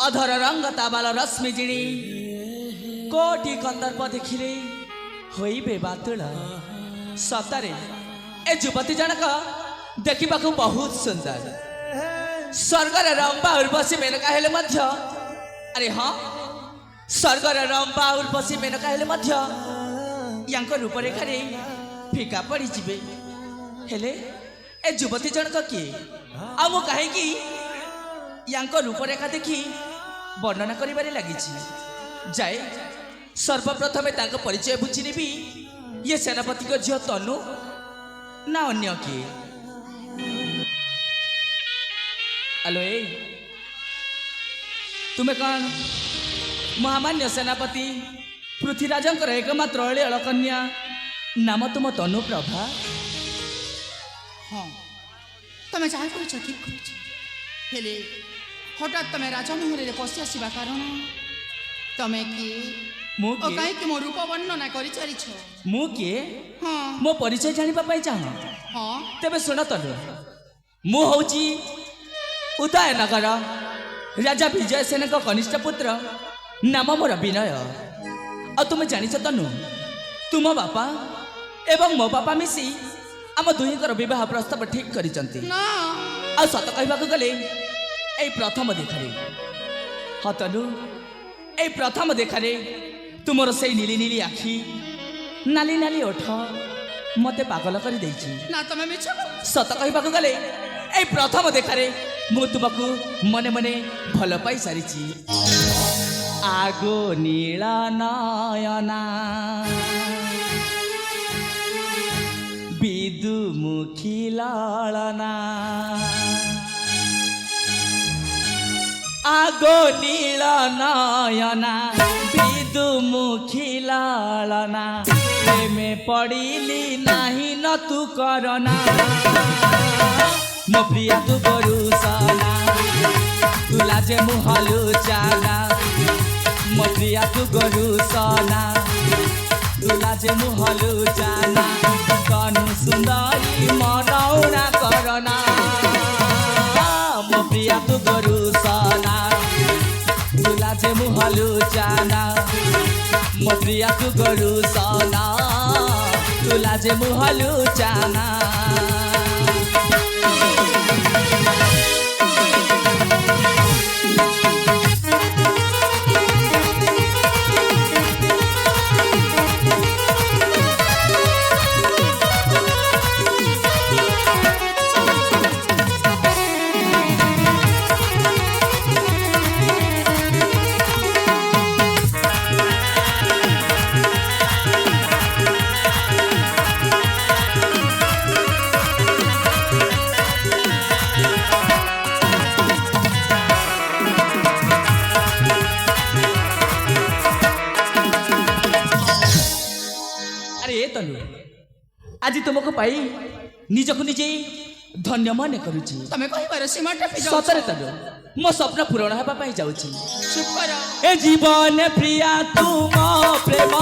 अधर रंग ताबाल रश्मि जिणी कोटि कंदर्प देखिले होइबे बातुल सतरे ए युवती जनक देखा बहुत सुंदर स्वर्गर रंपा उर्वशी मेनका हेले मध्य अरे हाँ स्वर्गर रंपा उर्वशी मेनका हेले मध्य यांको रूपरेखा फिका पड़ी जिबे हेले ए युवती जनक किए आ मु कहीं यांको रूपरेखा देखी वर्णना करिबारे लागिछि जाए सर्वप्रथमे तांको परिचय बुझी नेबी ये सेनापति को झियो तनु ना अन्य किए हेलो ए तुम्हें कौन महामान्य सेनापति पृथ्वीराजंकर एकमात्र अड़ेल कन्या नाम तुम तनु प्रभा हाँ तमें जहाँ कर ठीक कर हठात तमें राजमहल पशि आसवा कारण तमें किए कहीं मो रूप वर्णना कर मु किए हाँ मो परिचय जानापी चाह हाँ तेरे शुण तनु मु हूँ उदयनगर राजा विजयसेन का कनिष्ठ पुत्र नाम मोर विनय आ तुम जानिछ तनु तुम बापा एवं मो बापा मिसी आम दुहींकर विवाह प्रस्ताव ठीक करिसंती आ सत कहबाक गले ए प्रथम देखारे हाँ तनु ए प्रथम देखारे तुमर से नीली नीली आखि नाली नाली ओठ मते पागल कर देछि ना तमे मिछ सत कहबाक गले ए प्रथम देखारे मु तुमको मने मने भल पाई सारी आगो नीला नयना विदुमुखी लालना आगो नीला नयना विदुमुखी लालना प्रेमे पड़िली नाही न तू करना मो प्रिया तू गरुसना तुला जे मुहलु चाना मो प्रिया तू गरुसना तुला जे मुहलु चाना कनु सुंदरी मनौना करना मो प्रिया तू गरुसना तुला जे मुहलु चाना मो प्रिया तू गरुसना तुला जे मुहलु चाना आज तुमको पाई निजक निजे धन्य मन करुची तमे कहिबार सीमा टपी जाउ सतरे तनु मो स्वप्न पूर्ण हेबा पाई जाउची चुप कर ए जीवन प्रिया तुम प्रेम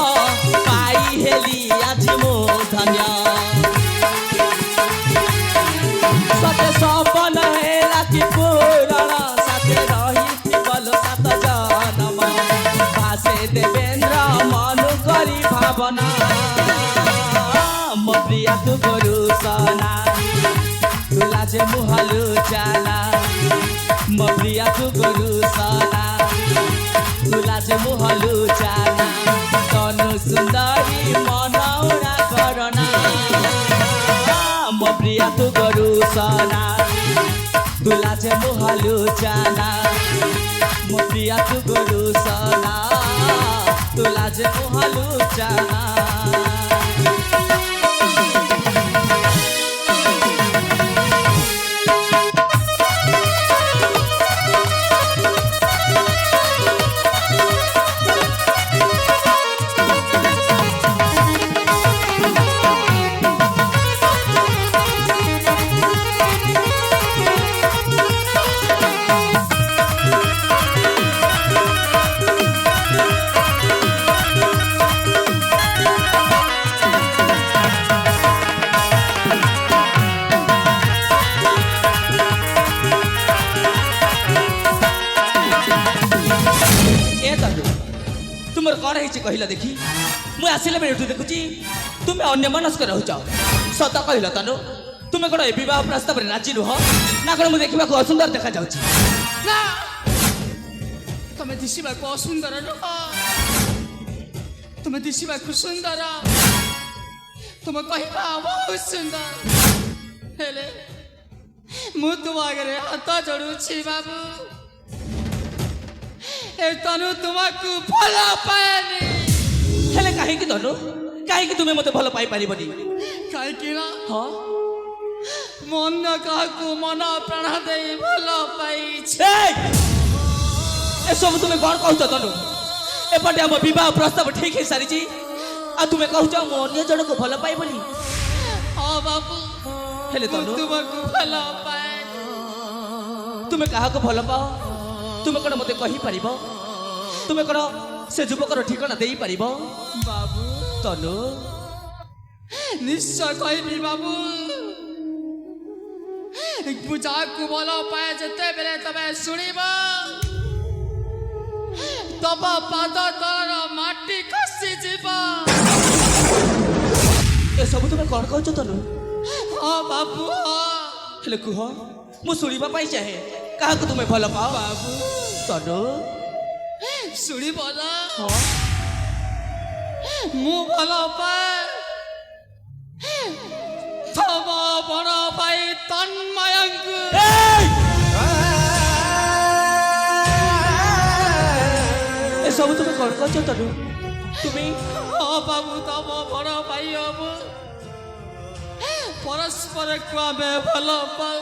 पाई हेली आज मो धन्य सते सपन हेला कि पूरण साथे रही बल सात जनम भासे देवेंद्र मनु करी भावना मो प्रिया तू गरुसना तुला जे मुहलु चाना मो प्रिया तू गरुसना तुला जे मुहलु चाना तनु सुंदरी मनौना करना मो प्रिया तू गरुसना तुला जे मुहलु चाना मो प्रिया तू गरुसना तुला जे मुहलु चाना तुमर कौन है कहला देखी मुझे आसिले बेलू देखुची तुम्हें अन्य मनस्क रहुच सत कहल तनु तुम्हें कौन बह प्रस्ताव राजी नुह ना कौन मुझे देखा असुंदर देखा जाऊँ ନା ତମେ ଦିଶିବାକୁ ଅସୁନ୍ଦର ନୁହଁ ତୁମେ ଦିଶିବାକୁ ସୁନ୍ଦର ତୁମ କହିବା ବହୁତ ସୁନ୍ଦର ହେଲେ ମୁଁ ତୁମ ଆଗରେ ହାତ ଯୋଡୁଛି ବାବୁ ଏ ତନୁ ତୁମକୁ ଭଲ ପାଏନି हेले कहीं तनु कहीं तुम्हें मत भल पाई पारिबनी କାହିଁକି ନା हाँ ମୁଁ ଅନ୍ୟ କାହାକୁ ମନ ପ୍ରାଣ ଦେଇ ଭଲ ପାଇଛି ए सब तुम्हें कौन कहूच तनु एपटे आम बह प्रस्ताव ठीक हो सारी आ तुम्हें कहूच मु अन्य जन को भल पाई बोली ହଁ ବାବୁ हेले ମୁଁ तनु ତୁମକୁ ଭଲ ପାଏନି तुम्हें क्या भल पाओ तुम्हें कौन मत कही पार तुम्हें कौन से युवकर ठिकाना दे पार ବାବୁ तनु ନିଶ୍ଚୟ କହିବି ବାବୁ ମୁଁ ଯାହାକୁ ଭଲ ପାଏ ଯେତେବେଳେ ତମେ ଶୁଣିବ ତମ ପାଦ ତଳର ମାଟି ଖସିଯିବ ए सब तुम्हें कौन कहूच तनु ହଁ ବାବୁ ହଁ हेले कुह मु शुणा चाहे क्या तुम्हें भल पाओ ବାବୁ तनु ଶୁଣିବ ନା हाँ ମୁଁ ଭଲ ପାଏ ତମ ବଡ଼ ଭାଇ ତନ୍ମୟଙ୍କୁ ए सब तुम्हें कौन कहूच तनु तुम्हें ହଁ ବାବୁ ତମ ବଡ଼ ଭାଇ ହବ ପରସ୍ପରକୁ ଆମେ ଭଲ ପାଉ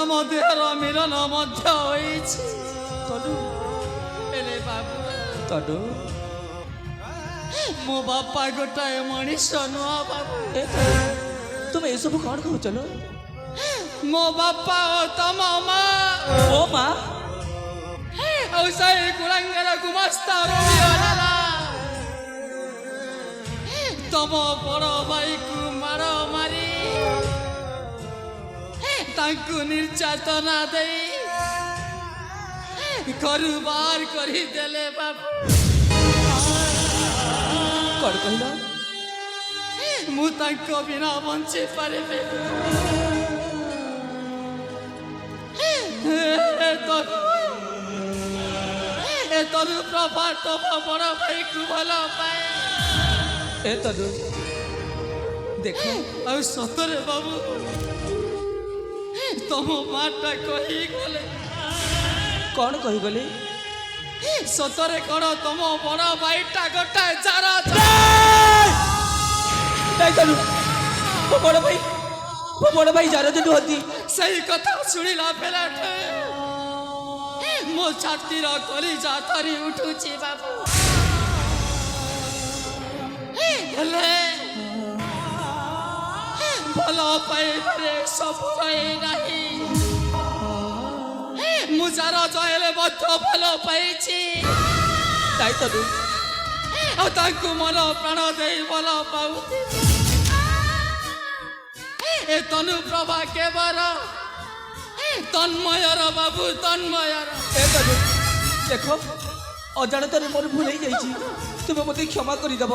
ଆମ ଦେହର ମିଳନ ମଧ୍ୟ ହୋଇଛି तनु ହେଲେ ବାବୁ तनु ମୋ ବାପା ଗୋଟାଏ ମଣିଷ ନୁହଁ ବାବୁ ए तनु तुम्हें ये सब कौन कहूच लो ମୋ ବାପା ଓ ତମ ମା ओ माँ ଆଉ ସେଇ କୁଳାଙ୍ଗର ଗୁମସ୍ତା ରହିଗଲା ତମ ବଡ଼ ଭାଇକୁ ମାଡ଼ ମାରି ତାଙ୍କୁ ନିର୍ଯାତନା ଦେଇ ଘରୁ ବାହାର କରିଦେଲେ ବାବୁ कौन कहला ମୁଁ ତାଙ୍କ ବିନା ବଞ୍ଚି ପାରିବି ଏ ତରୁ ପ୍ରଭା ତମ ବଡ଼ ଭାଇକୁ ଭଲ ପାଏ ए तनु देखो ଆଉ ସତରେ ବାବୁ ତମ ମାଟା କହିଗଲେ कौन कही गले ସତରେ କ'ଣ ତମ ବଡ଼ ଭାଇଟା ଗୋଟାଏ ଚାର नहीं तनु वो बड़ भाई जार जो होती ସେଇ କଥା ଶୁଣିଲା ବେଳଠୁ ମୋ ଛାତିର କଲିଜା ଥରି ଉଠୁଛି ବାବୁ ହେଲେ ଭଲ ପାଇବାରେ ସବୁ ରହି ନାହିଁ ମୁଁ ଯାର ଚାହିଁଲେ ମଧ୍ୟ ଭଲ ପାଇଛି नहीं तनु ଆଉ ତାଙ୍କୁ ମନ ପ୍ରାଣ ଦେଇ ଭଲ ପାଉଥିଲି ଏ ତନୁ ପ୍ରଭା କେବଳ ତନ୍ମୟର ବାବୁ ତନ୍ମୟର ए तनु देखो अजाणत मोर भूल हो जाइए तुम्हें मत क्षमा करदेव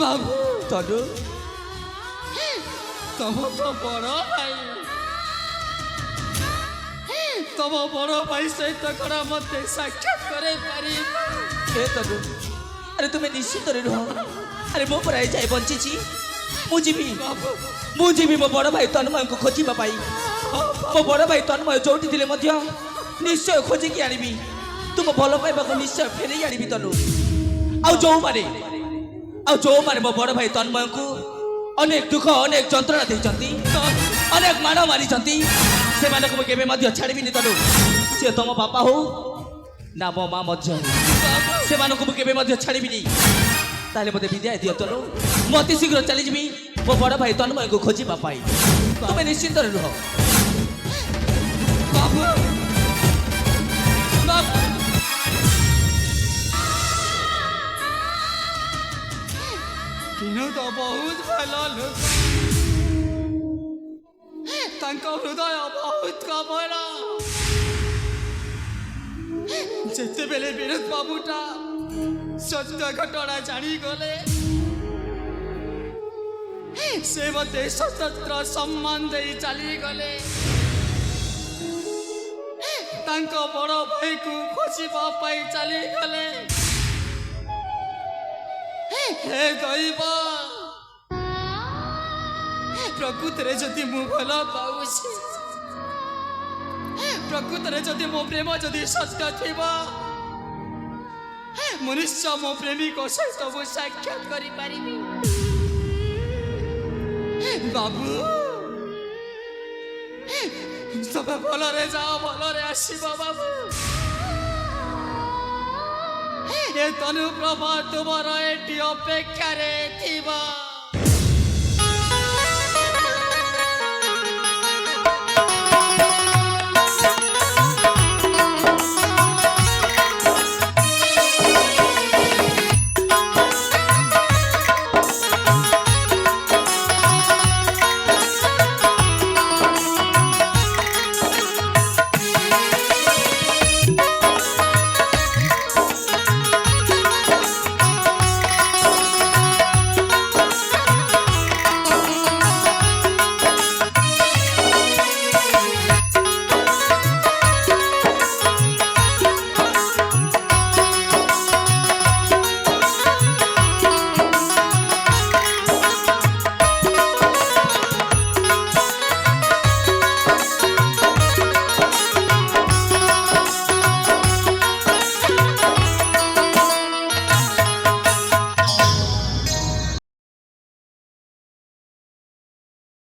ବାବୁ तनु ତମ ତ ବଡ଼ ଭାଇ ତମ ବଡ଼ ଭାଇ ସହିତ କ'ଣ ମୋତେ ସାକ୍ଷାତ କରାଇ ପାରିବ ए तनु अरे तुम्हें निश्चित रुह अरे मो पर जाए बंची मुझी ବାବୁ मुझी मो बड़ भाई तन्मय को खोजा मो बड़ भाई तन्मय जोटी थे निश्चय खोजिकी आनी तुम भल पाइबा निश्चय फेरे आनी तनु आउ जो माने मो बड़ भाई तन्मय को अनेक दुख अनेक जंत्रणा देती अनेक माड़ मारी से छाड़बी तनु सी तुम बापा हो ना मो माँ से छाड़बी ताले मत विदाय दियो तनु मत शीघ्र चली जी मो बड़ भाई तन्मय को खोजा तुम्हें निश्चिंत रुह ବାବୁ ବାବୁ କିନୁ ତ ବହୁତ ଭଲ ଲୋକ ତାଙ୍କ ହୃଦୟ ବହୁତ କମଳ ଯେତେବେଳେ ବିରୋଧ ବାବୁଟା ସତ୍ୟ ଘଟଣା ଜାଣିଗଲେ ସେ ମତେ ସ୍ୱତନ୍ତ୍ର ସମ୍ମାନ ଦେଇ ଚାଲିଗଲେ। ତାଙ୍କ ବଡ଼ ଭାଇକୁ ଖୋଜିବା ପାଇଁ ଚାଲିଗଲେ। ହେ ଦୈବ, ପ୍ରକୃତରେ ଯଦି ମୁଁ ଭଲ ପାଉଛି, ପ୍ରକୃତରେ ଯଦି ମୋ ପ୍ରେମ ଯଦି ସତ୍ୟ ଥିବ, ମନୁଷ୍ୟ ମୋ ପ୍ରେମିକ ସହିତ ମୁଁ ସାକ୍ଷାତ କରିପାରିବି। ବାବୁ, ତମେ ଭଲରେ ଯାଅ, ଭଲରେ ଆସିବ ବାବୁ। ଏ ତନୁ ପ୍ରଭା ତୁମର ଏଠି ଅପେକ୍ଷାରେ ଥିବ।